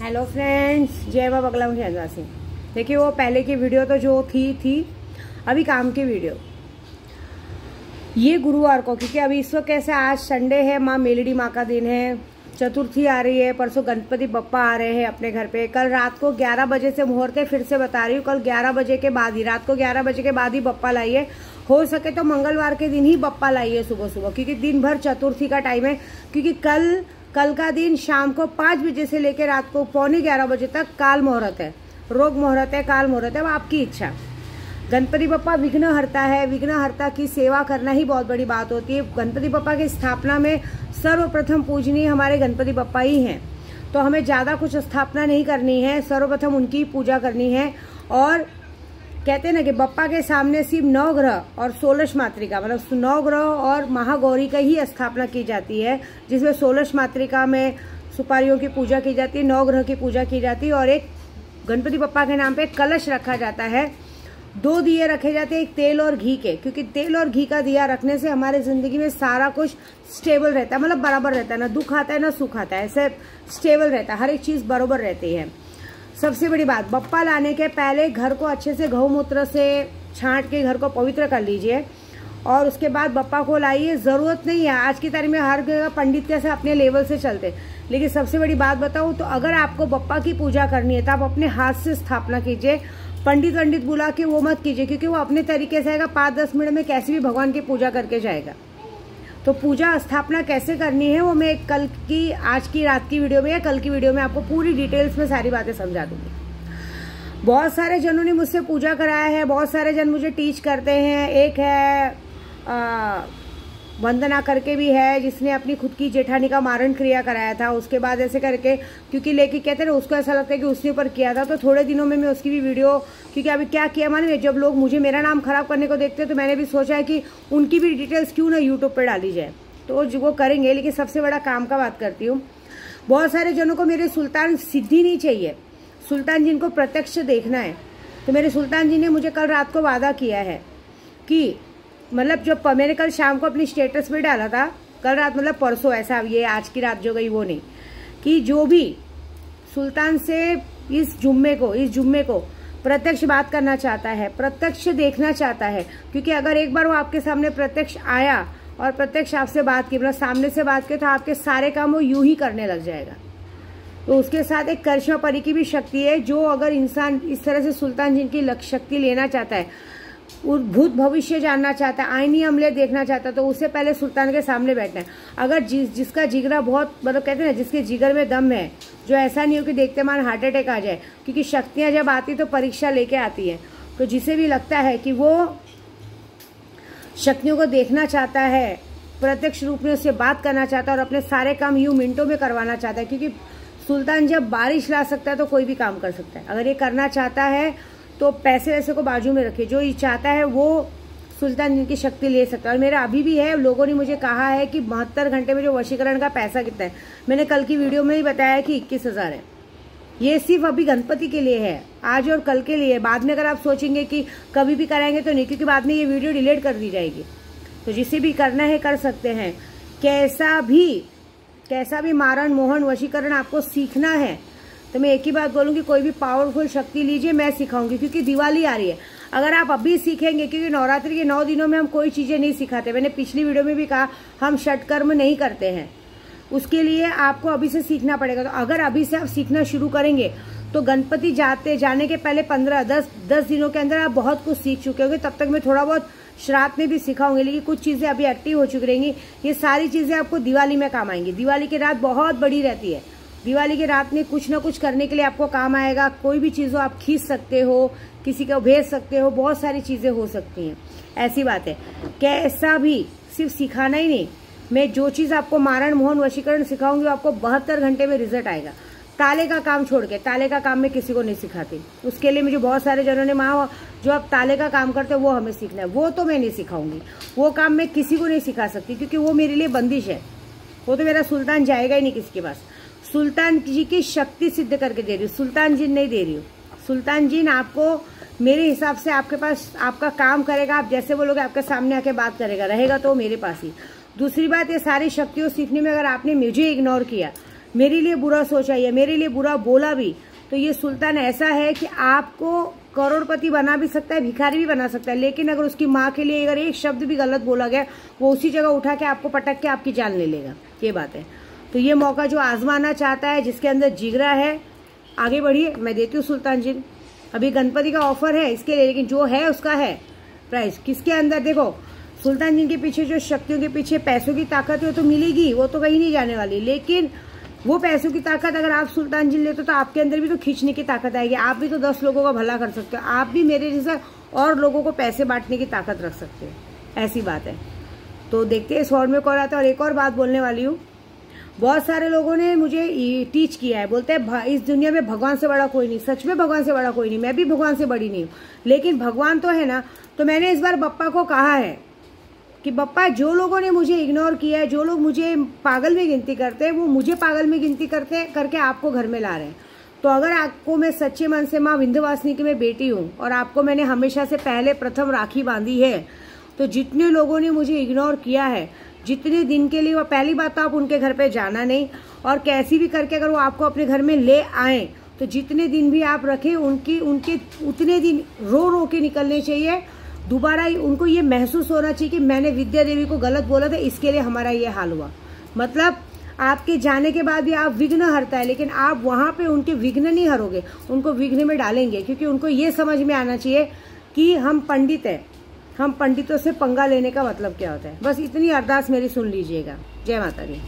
Hello friends, जय बाबा बगला मुझे सिंह। देखिए वो पहले की वीडियो तो जो थी अभी काम की वीडियो ये गुरुवार को, क्योंकि अभी इस वक्त कैसे आज संडे है, माँ मेलडी माँ का दिन है, चतुर्थी आ रही है, परसों गणपति बप्पा आ रहे हैं अपने घर पे। कल रात को 11 बजे से मुहूर्त है, फिर से बता रही हूँ, कल 11 बजे के बाद ही, रात को 11 बजे के बाद ही बप्पा लाइए। हो सके तो मंगलवार के दिन ही बप्पा लाइए सुबह सुबह, क्योंकि दिन भर चतुर्थी का टाइम है। क्योंकि कल का दिन शाम को 5 बजे से लेकर रात को 11:15 बजे तक काल मुहूर्त है, रोग मुहूर्त है, काल मुहूर्त है, वो आपकी इच्छा। गणपति बप्पा विघ्नहर्ता है, विघ्नहर्ता की सेवा करना ही बहुत बड़ी बात होती है। गणपति बप्पा की स्थापना में सर्वप्रथम पूजनीय हमारे गणपति बप्पा ही हैं, तो हमें ज़्यादा कुछ स्थापना नहीं करनी है, सर्वप्रथम उनकी पूजा करनी है। और कहते हैं ना कि बप्पा के सामने सिर्फ 9 ग्रह और 16 मातृका, मतलब 9 ग्रह और महागौरी का ही स्थापना की जाती है, जिसमें 16 मातृका में सुपारियों की पूजा की जाती है, 9 ग्रह की पूजा की जाती है, और एक गणपति बप्पा के नाम पे कलश रखा जाता है। 2 दिए रखे जाते हैं, एक तेल और घी के, क्योंकि तेल और घी का दिया रखने से हमारे जिंदगी में सारा कुछ स्टेबल रहता है, मतलब बराबर रहता है, ना दुख आता है ना सुख आता है, ऐसे स्टेबल रहता है, हर एक चीज बराबर रहती है। सबसे बड़ी बात, बप्पा लाने के पहले घर को अच्छे से गौमूत्र से छांट के घर को पवित्र कर लीजिए, और उसके बाद बप्पा को लाइए। जरूरत नहीं है, आज की तारीख में हर जगह पंडित कैसे अपने लेवल से चलते, लेकिन सबसे बड़ी बात बताऊं तो अगर आपको बप्पा की पूजा करनी है तो आप अपने हाथ से स्थापना कीजिए। पंडित बुला के वो मत कीजिए, क्योंकि वो अपने तरीके से आएगा, 5-10 मिनट में कैसे भी भगवान की पूजा करके जाएगा। तो पूजा स्थापना कैसे करनी है वो मैं कल की, आज की रात की वीडियो में या कल की वीडियो में आपको पूरी डिटेल्स में सारी बातें समझा दूंगी। बहुत सारे जनों ने मुझसे पूजा कराया है, बहुत सारे जन मुझे टीच करते हैं। एक है वंदना करके भी है, जिसने अपनी खुद की जेठानी का मारण क्रिया कराया था, उसके बाद ऐसे करके, क्योंकि लेके कहते हैं ना, उसको ऐसा लगता है कि उसने ऊपर किया था, तो थोड़े दिनों में मैं उसकी भी वीडियो, क्योंकि अभी क्या किया माने, जब लोग मुझे मेरा नाम खराब करने को देखते हैं तो मैंने भी सोचा है कि उनकी भी डिटेल्स क्यों ना यूट्यूब पर डाली जाए, तो वो करेंगे। लेकिन सबसे बड़ा काम का बात करती हूँ, बहुत सारे जनों को मेरे सुल्तान सिद्धि नहीं चाहिए, सुल्तान जिनको प्रत्यक्ष देखना है। तो मेरे सुल्तान जी ने मुझे कल रात को वादा किया है कि, मतलब जब मैंने कल शाम को अपनी स्टेटस पे डाला था, कल रात मतलब परसों, ऐसा ये आज की रात जो गई वो नहीं, कि जो भी सुल्तान से इस जुम्मे को प्रत्यक्ष बात करना चाहता है, प्रत्यक्ष देखना चाहता है, क्योंकि अगर एक बार वो आपके सामने प्रत्यक्ष आया और प्रत्यक्ष आपसे बात की, मतलब सामने से बात की, तो आपके सारे काम वो यूं ही करने लग जाएगा। तो उसके साथ एक करिश्मा परी की भी शक्ति है, जो अगर इंसान इस तरह से सुल्तान जी की शक्ति लेना चाहता है, भूत भविष्य जानना चाहता है, आईनी अमले देखना चाहता है, तो उससे पहले सुल्तान के सामने बैठना है। अगर जिसका जिगरा बहुत, मतलब कहते हैं ना, जिसके जिगर में दम है, जो ऐसा नहीं हो कि देखते मान हार्ट अटैक आ जाए, क्योंकि शक्तियां जब आती तो परीक्षा लेके आती है। तो जिसे भी लगता है कि वो शक्तियों को देखना चाहता है, प्रत्यक्ष रूप में उससे बात करना चाहता है और अपने सारे काम यूं मिनटों में करवाना चाहता है, क्योंकि सुल्तान जब बारिश ला सकता है तो कोई भी काम कर सकता है। अगर ये करना चाहता है तो पैसे वैसे को बाजू में रखे, जो ये चाहता है वो सुल्तान जी की शक्ति ले सकता है। और मेरा अभी भी है, लोगों ने मुझे कहा है कि 72 घंटे में जो वशीकरण का पैसा कितना है, मैंने कल की वीडियो में ही बताया कि 21,000 है। ये सिर्फ अभी गणपति के लिए है, आज और कल के लिए। बाद में अगर आप सोचेंगे कि कभी भी कराएंगे तो नहीं, क्योंकि बाद में ये वीडियो डिलीट कर दी जाएगी। तो जिसे भी करना है कर सकते हैं। कैसा भी मारण मोहन वशीकरण आपको सीखना है तो मैं एक ही बात बोलूंगी, कोई भी पावरफुल शक्ति लीजिए, मैं सिखाऊंगी, क्योंकि दिवाली आ रही है। अगर आप अभी सीखेंगे, क्योंकि नवरात्रि के 9 दिनों में हम कोई चीजें नहीं सिखाते, मैंने पिछली वीडियो में भी कहा हम षटकर्म नहीं करते हैं, उसके लिए आपको अभी से सीखना पड़ेगा। तो अगर अभी से आप सीखना शुरू करेंगे तो गणपति जाने के पहले 15-10 दिनों के अंदर आप बहुत कुछ सीख चुके होंगे। तब तक मैं थोड़ा बहुत श्राद्ध में भी सिखाऊंगी, लेकिन कुछ चीजें अभी एक्टिव हो चुकी रहेंगी। ये सारी चीजें आपको दिवाली में काम आएंगी। दिवाली की रात बहुत बड़ी रहती है, दिवाली की रात में कुछ ना कुछ करने के लिए आपको काम आएगा। कोई भी चीज़ हो आप खींच सकते हो, किसी को भेज सकते हो, बहुत सारी चीज़ें हो सकती हैं। ऐसी बात है, कैसा भी सिर्फ सिखाना ही नहीं, मैं जो चीज़ आपको मारण मोहन वशीकरण सिखाऊंगी आपको 72 घंटे में रिजल्ट आएगा। ताले का काम छोड़ के, ताले का काम मैं किसी को नहीं सिखाती, उसके लिए मुझे बहुत सारे जनों ने माँ जो आप ताले का काम करते हो वो हमें सीखना है, वो तो मैं नहीं सिखाऊंगी, वो काम मैं किसी को नहीं सिखा सकती, क्योंकि वो मेरे लिए बंदिश है। वो तो मेरा सुल्तान जाएगा ही नहीं किसी के पास। सुल्तान जी की शक्ति सिद्ध करके दे रही हूँ, सुल्तान जिन नहीं दे रही हूँ। सुल्तान जिन आपको मेरे हिसाब से आपके पास आपका काम करेगा, आप जैसे बोलोगे आपके सामने आके बात करेगा, रहेगा तो मेरे पास ही। दूसरी बात, ये सारी शक्तियों सीखने में अगर आपने मुझे इग्नोर किया, मेरे लिए बुरा सोचा या मेरे लिए बुरा बोला भी, तो ये सुल्तान ऐसा है कि आपको करोड़पति बना भी सकता है, भिखारी भी बना सकता है, लेकिन अगर उसकी माँ के लिए अगर एक शब्द भी गलत बोला गया, वो उसी जगह उठा के आपको पटक के आपकी जान ले लेगा। ये बात है। तो ये मौका जो आजमाना चाहता है, जिसके अंदर जिगरा है, आगे बढ़िए, मैं देती हूँ सुल्तान जी। अभी गणपति का ऑफर है इसके लिए, लेकिन जो है उसका है प्राइस। किसके अंदर देखो, सुल्तान जी के पीछे जो शक्तियों के पीछे पैसों की ताकत है वो तो मिलेगी, वो तो कहीं नहीं जाने वाली, लेकिन वो पैसों की ताकत अगर आप सुल्तान जी लेते तो आपके अंदर भी तो खींचने की ताकत आएगी। आप भी तो 10 लोगों का भला कर सकते हो, आप भी मेरे जैसा और लोगों को पैसे बांटने की ताकत रख सकते हो, ऐसी बात है। तो देखते हैं इस हॉल में कौन आता है। और एक और बात बोलने वाली हूँ, बहुत सारे लोगों ने मुझे टीच किया है, बोलते हैं इस दुनिया में भगवान से बड़ा कोई नहीं। सच में भगवान से बड़ा कोई नहीं, मैं भी भगवान से बड़ी नहीं हूँ, लेकिन भगवान तो है ना। तो मैंने इस बार बप्पा को कहा है कि बप्पा, जो लोगों ने मुझे इग्नोर किया है, जो लोग मुझे पागल में गिनती करते हैं, वो मुझे पागल में गिनती करके आपको घर में ला रहे हैं। तो अगर आपको मैं सच्चे मन से माँ विंध्यवासिनी की मैं बेटी हूँ और आपको मैंने हमेशा से पहले प्रथम राखी बांधी है, तो जितने लोगों ने मुझे इग्नोर किया है जितने दिन के लिए, वो पहली बात तो आप उनके घर पे जाना नहीं, और कैसी भी करके अगर वो आपको अपने घर में ले आए तो जितने दिन भी आप रखें उनके उतने दिन रो रो के निकलने चाहिए। दोबारा उनको ये महसूस होना चाहिए कि मैंने विद्या देवी को गलत बोला था, इसके लिए हमारा ये हाल हुआ। मतलब आपके जाने के बाद भी आप विघ्न हरता है, लेकिन आप वहां पे उनके विघ्न नहीं हरोगे, उनको विघ्न में डालेंगे, क्योंकि उनको ये समझ में आना चाहिए कि हम पंडित हैं, हम पंडितों से पंगा लेने का मतलब क्या होता है। बस इतनी अरदास मेरी सुन लीजिएगा। जय माता दी।